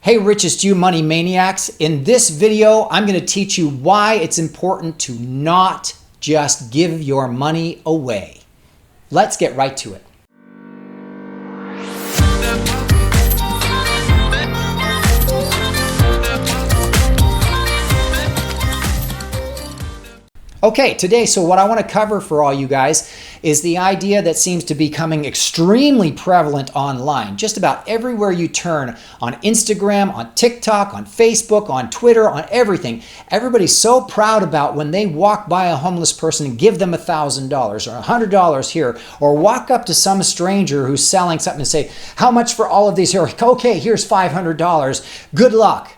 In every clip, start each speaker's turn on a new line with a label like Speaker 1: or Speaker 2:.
Speaker 1: Hey, Richest, you money maniacs. In this video, I'm going to teach you why it's important to not just give your money away. Let's get right to it. Okay, today, so what I want to cover for all you guys is the idea that seems to be becoming extremely prevalent online. Just about everywhere you turn, on Instagram, on TikTok, on Facebook, on Twitter, on everything. Everybody's so proud about when they walk by a homeless person and give them $1,000 or $100 here, or walk up to some stranger who's selling something and say, how much for all of these here? Okay, here's $500. Good luck.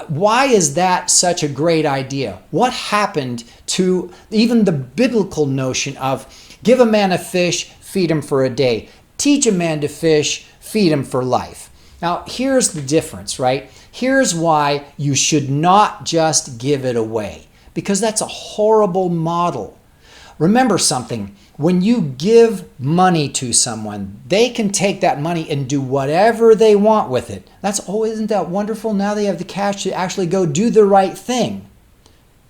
Speaker 1: Why is that such a great idea? What happened to even the biblical notion of give a man a fish, feed him for a day. Teach a man to fish, feed him for life. Now, here's the difference, right? Here's why you should not just give it away, because that's a horrible model. Remember something. When you give money to someone, they can take that money and do whatever they want with it. Isn't that wonderful? Now they have the cash to actually go do the right thing.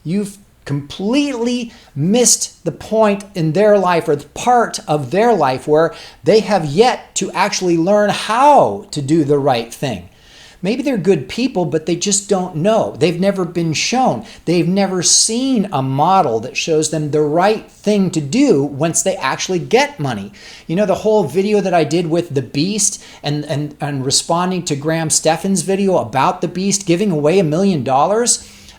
Speaker 1: You've completely missed the point in their life, or the part of their life where they have yet to actually learn how to do the right thing. Maybe they're good people, but they just don't know. They've never been shown. They've never seen a model that shows them the right thing to do once they actually get money. You know, the whole video that I did with the Beast and responding to Graham Stephan's video about the Beast giving away $1 million.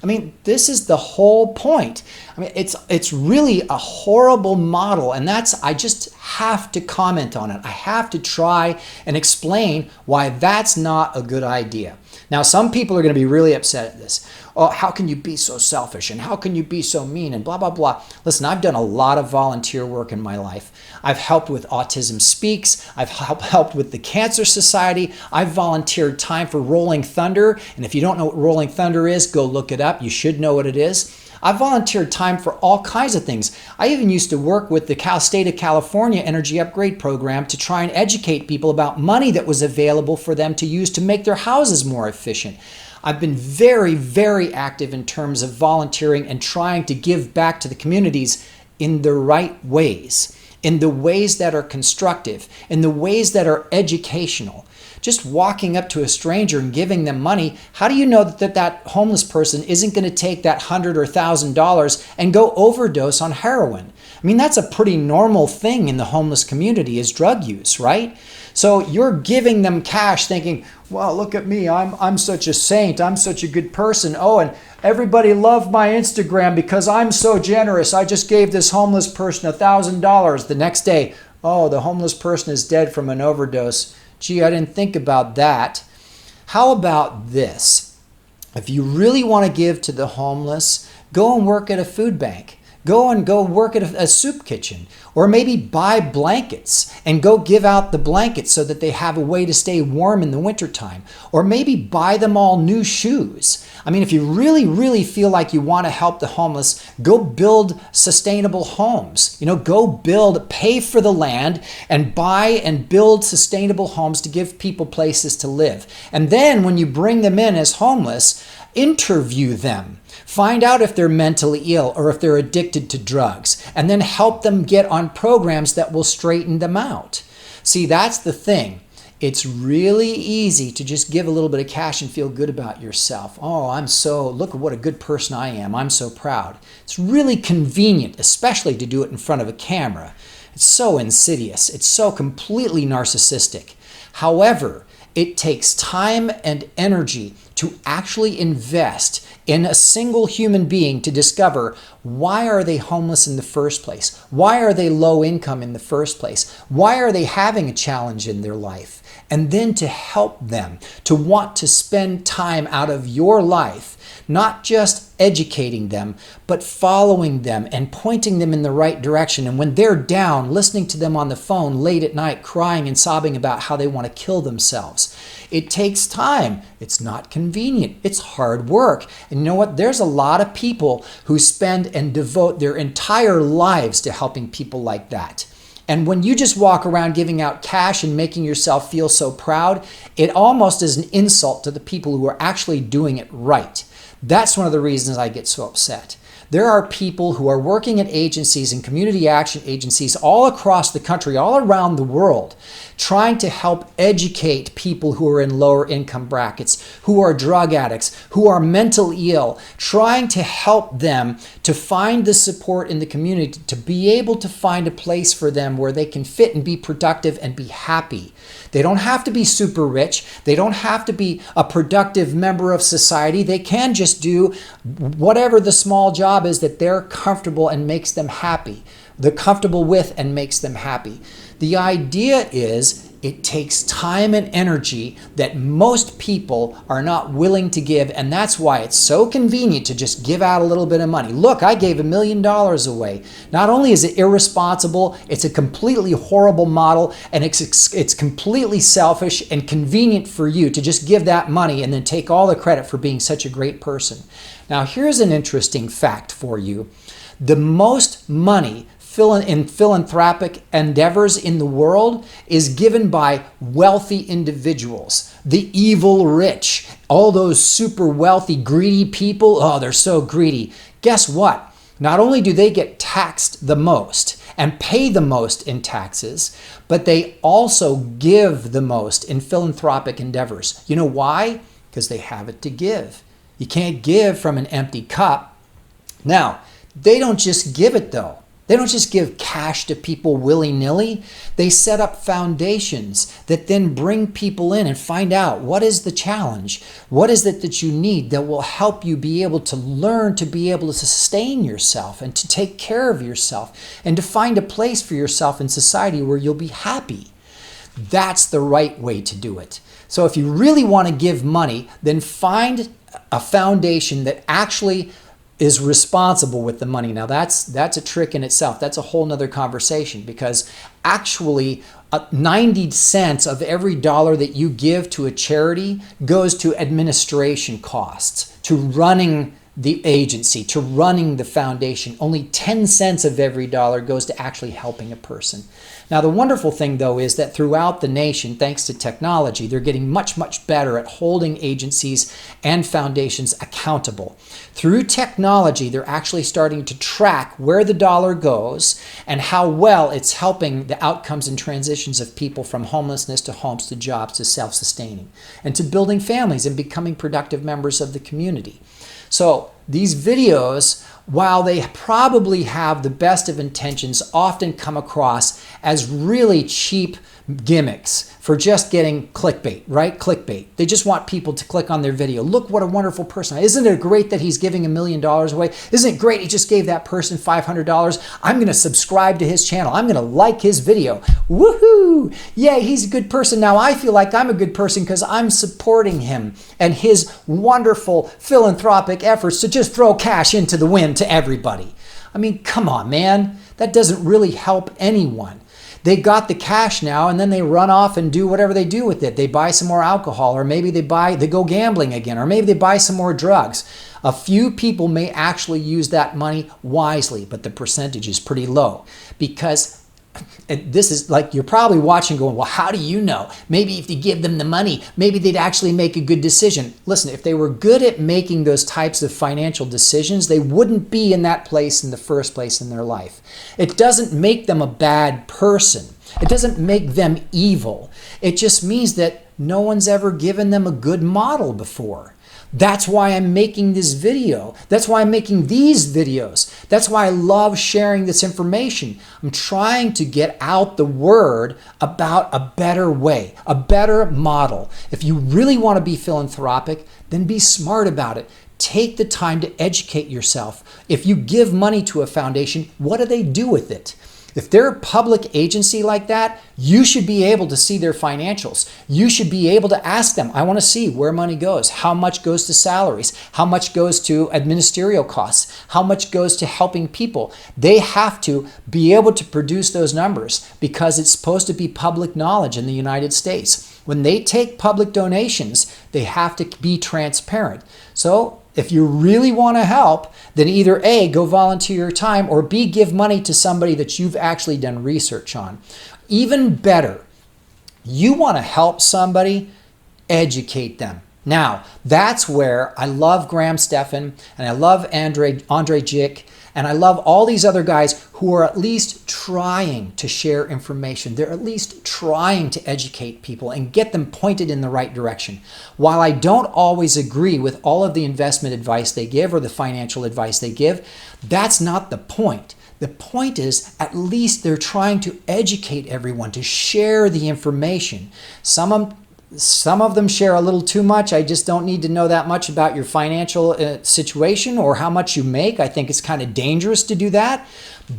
Speaker 1: I mean, this is the whole point. I mean, it's really a horrible model, and I just have to comment on it. I have to try and explain why that's not a good idea. Now, some people are going to be really upset at this. Oh, how can you be so selfish, and how can you be so mean, and blah, blah, blah. Listen, I've done a lot of volunteer work in my life. I've helped with Autism Speaks. I've helped with the Cancer Society. I've volunteered time for Rolling Thunder. And if you don't know what Rolling Thunder is, go look it up. You should know what it is. I've volunteered time for all kinds of things. I even used to work with the State of California Energy Upgrade Program to try and educate people about money that was available for them to use to make their houses more efficient. I've been very, very active in terms of volunteering and trying to give back to the communities in the right ways, in the ways that are constructive, in the ways that are educational. Just walking up to a stranger and giving them money, how do you know that homeless person isn't going to take that $100 or $1,000 and go overdose on heroin? I mean, that's a pretty normal thing in the homeless community, is drug use, right? So you're giving them cash thinking, well, look at me, I'm such a saint, I'm such a good person. Oh, and everybody loved my Instagram because I'm so generous. I just gave this homeless person $1,000. The next day, oh, the homeless person is dead from an overdose. Gee, I didn't think about that. How about this? If you really want to give to the homeless, go and work at a food bank. Go work at a soup kitchen, or maybe buy blankets and go give out the blankets so that they have a way to stay warm in the wintertime. Or maybe buy them all new shoes. I mean, if you really, really feel like you want to help the homeless, go build sustainable homes. You know, pay for the land and buy and build sustainable homes to give people places to live. And then when you bring them in as homeless, interview them. Find out if they're mentally ill or if they're addicted to drugs, and then help them get on programs that will straighten them out. See, that's the thing. It's really easy to just give a little bit of cash and feel good about yourself. Oh, look at what a good person I am. I'm so proud. It's really convenient, especially to do it in front of a camera. It's so insidious. It's so completely narcissistic. However, it takes time and energy to actually invest in a single human being to discover, why are they homeless in the first place? Why are they low income in the first place? Why are they having a challenge in their life? And then to help them, to want to spend time out of your life, not just educating them, but following them and pointing them in the right direction. And when they're down, listening to them on the phone late at night, crying and sobbing about how they want to kill themselves. It takes time. It's not convenient. It's hard work. And you know what? There's a lot of people who spend and devote their entire lives to helping people like that. And when you just walk around giving out cash and making yourself feel so proud, it almost is an insult to the people who are actually doing it right. That's one of the reasons I get so upset. There are people who are working at agencies and community action agencies all across the country, all around the world, trying to help educate people who are in lower income brackets, who are drug addicts, who are mentally ill, trying to help them to find the support in the community, to be able to find a place for them where they can fit and be productive and be happy. They don't have to be super rich. They don't have to be a productive member of society. They can just do whatever the small job is that they're comfortable and makes them happy. They're comfortable with and makes them happy. The idea is it takes time and energy that most people are not willing to give, and that's why it's so convenient to just give out a little bit of money. Look, I gave $1 million away. Not only is it irresponsible, it's a completely horrible model, and it's completely selfish and convenient for you to just give that money and then take all the credit for being such a great person. Now, here's an interesting fact for you. The most money in philanthropic endeavors in the world is given by wealthy individuals, the evil rich, all those super wealthy, greedy people. Oh, they're so greedy. Guess what? Not only do they get taxed the most and pay the most in taxes, but they also give the most in philanthropic endeavors. You know why? Because they have it to give. You can't give from an empty cup. Now, they don't just give it though. They don't just give cash to people willy-nilly. They set up foundations that then bring people in and find out what is the challenge, what is it that you need that will help you be able to learn to be able to sustain yourself and to take care of yourself and to find a place for yourself in society where you'll be happy. That's the right way to do it. So if you really want to give money, then find a foundation that actually is responsible with the money. Now that's a trick in itself. That's a whole nother conversation, because actually 90 cents of every dollar that you give to a charity goes to administration costs, to running the agency, to running the foundation. Only 10 cents of every dollar goes to actually helping a person. Now, the wonderful thing, though, is that throughout the nation, thanks to technology, they're getting much, much better at holding agencies and foundations accountable. Through technology, they're actually starting to track where the dollar goes and how well it's helping the outcomes and transitions of people from homelessness to homes to jobs to self-sustaining and to building families and becoming productive members of the community. So these videos, while they probably have the best of intentions, often come across as really cheap gimmicks for just getting clickbait, right? Clickbait. They just want people to click on their video. Look what a wonderful person. Isn't it great that he's giving $1 million away? Isn't it great he just gave that person $500? I'm going to subscribe to his channel. I'm going to like his video. Woohoo! Yay, he's a good person. Now I feel like I'm a good person because I'm supporting him and his wonderful philanthropic efforts to just throw cash into the wind to everybody. I mean, come on, man. That doesn't really help anyone. They got the cash now and then they run off and do whatever they do with it. They buy some more alcohol, or maybe they go gambling again, or maybe they buy some more drugs. A few people may actually use that money wisely, but the percentage is pretty low, because this is like, you're probably watching going, well, how do you know? Maybe if you give them the money, maybe they'd actually make a good decision. Listen, if they were good at making those types of financial decisions, they wouldn't be in that place in the first place in their life. It doesn't make them a bad person. It doesn't make them evil. It just means that no one's ever given them a good model before. That's why I'm making this video. That's why I'm making these videos. That's why I love sharing this information. I'm trying to get out the word about a better way, a better model. If you really want to be philanthropic, then be smart about it. Take the time to educate yourself. If you give money to a foundation, what do they do with it? If they're a public agency like that, you should be able to see their financials. You should be able to ask them, I want to see where money goes, how much goes to salaries, how much goes to administrative costs, how much goes to helping people. They have to be able to produce those numbers because it's supposed to be public knowledge in the United States. When they take public donations, they have to be transparent. So If you really want to help, then either A, go volunteer your time, or B, give money to somebody that you've actually done research on. Even better, you want to help somebody, educate them. Now, that's where I love Graham Stephan, and I love Andre Jick, and I love all these other guys who are at least trying to share information. They're at least trying to educate people and get them pointed in the right direction. While I don't always agree with all of the investment advice they give or the financial advice they give, that's not the point. The point is, at least they're trying to educate everyone, to share the information. Some of them share a little too much. I just don't need to know that much about your financial situation or how much you make. I think it's kind of dangerous to do that,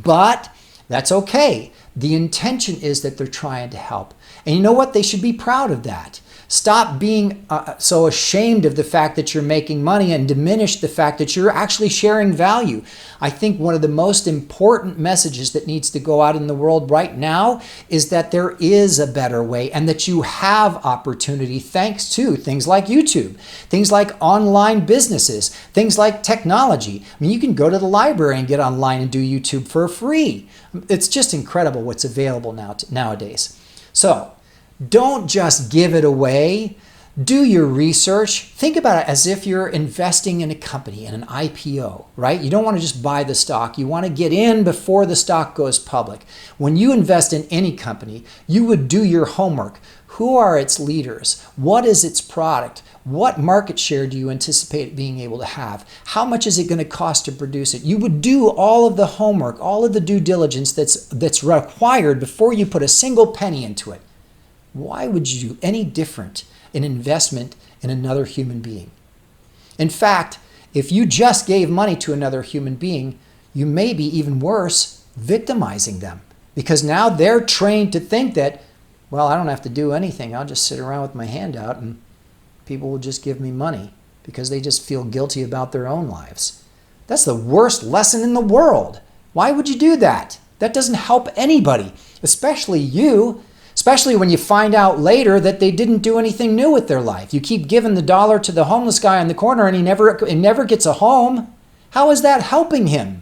Speaker 1: but that's okay. The intention is that they're trying to help. And you know what? They should be proud of that. Stop being so ashamed of the fact that you're making money and diminish the fact that you're actually sharing value. I think one of the most important messages that needs to go out in the world right now is that there is a better way and that you have opportunity thanks to things like YouTube, things like online businesses, things like technology. I mean, you can go to the library and get online and do YouTube for free. It's just incredible what's available nowadays. So, don't just give it away. Do your research. Think about it as if you're investing in a company, in an IPO, right? You don't want to just buy the stock. You want to get in before the stock goes public. When you invest in any company, you would do your homework. Who are its leaders? What is its product? What market share do you anticipate being able to have? How much is it going to cost to produce it? You would do all of the homework, all of the due diligence that's required before you put a single penny into it. Why would you do any different in investment in another human being? In fact, if you just gave money to another human being, you may be even worse, victimizing them. Because now they're trained to think that, well, I don't have to do anything. I'll just sit around with my hand out and people will just give me money because they just feel guilty about their own lives. That's the worst lesson in the world. Why would you do that? That doesn't help anybody, especially you. Especially when you find out later that they didn't do anything new with their life. You keep giving the dollar to the homeless guy on the corner and he never gets a home. How is that helping him?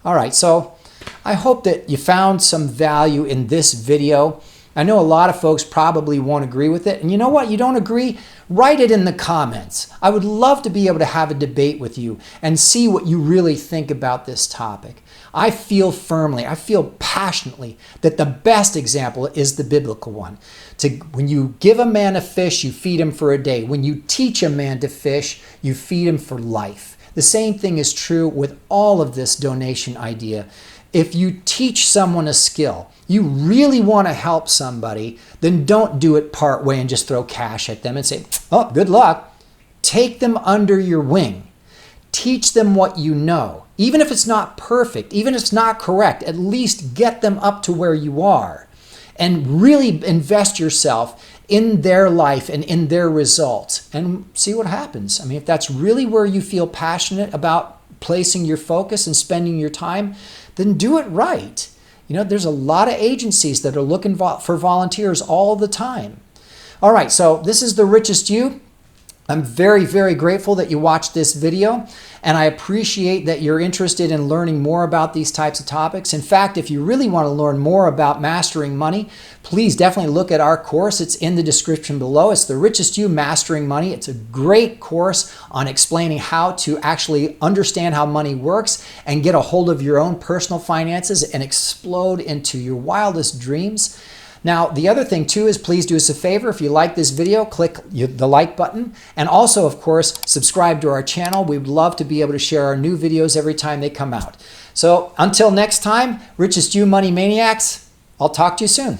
Speaker 1: All right, so I hope that you found some value in this video. I know a lot of folks probably won't agree with it. And you know what? You don't agree? Write it in the comments. I would love to be able to have a debate with you and see what you really think about this topic. I feel firmly, I feel passionately that the best example is the biblical one. When you give a man a fish, you feed him for a day. When you teach a man to fish, you feed him for life. The same thing is true with all of this donation idea. If you teach someone a skill, you really want to help somebody, then don't do it part way and just throw cash at them and say, oh, good luck. Take them under your wing. Teach them what you know. Even if it's not perfect, even if it's not correct, at least get them up to where you are and really invest yourself in their life and in their results and see what happens. I mean, if that's really where you feel passionate about placing your focus and spending your time, then do it right. You know, there's a lot of agencies that are looking for volunteers all the time. All right, so this is the Richest You. I'm very, very grateful that you watched this video, and I appreciate that you're interested in learning more about these types of topics. In fact, if you really want to learn more about mastering money, please definitely look at our course. It's in the description below. It's the Richest You Mastering Money. It's a great course on explaining how to actually understand how money works and get a hold of your own personal finances and explode into your wildest dreams. Now, the other thing too is please do us a favor. If you like this video, click the like button. And also, of course, subscribe to our channel. We would love to be able to share our new videos every time they come out. So until next time, Richest You Money Maniacs, I'll talk to you soon.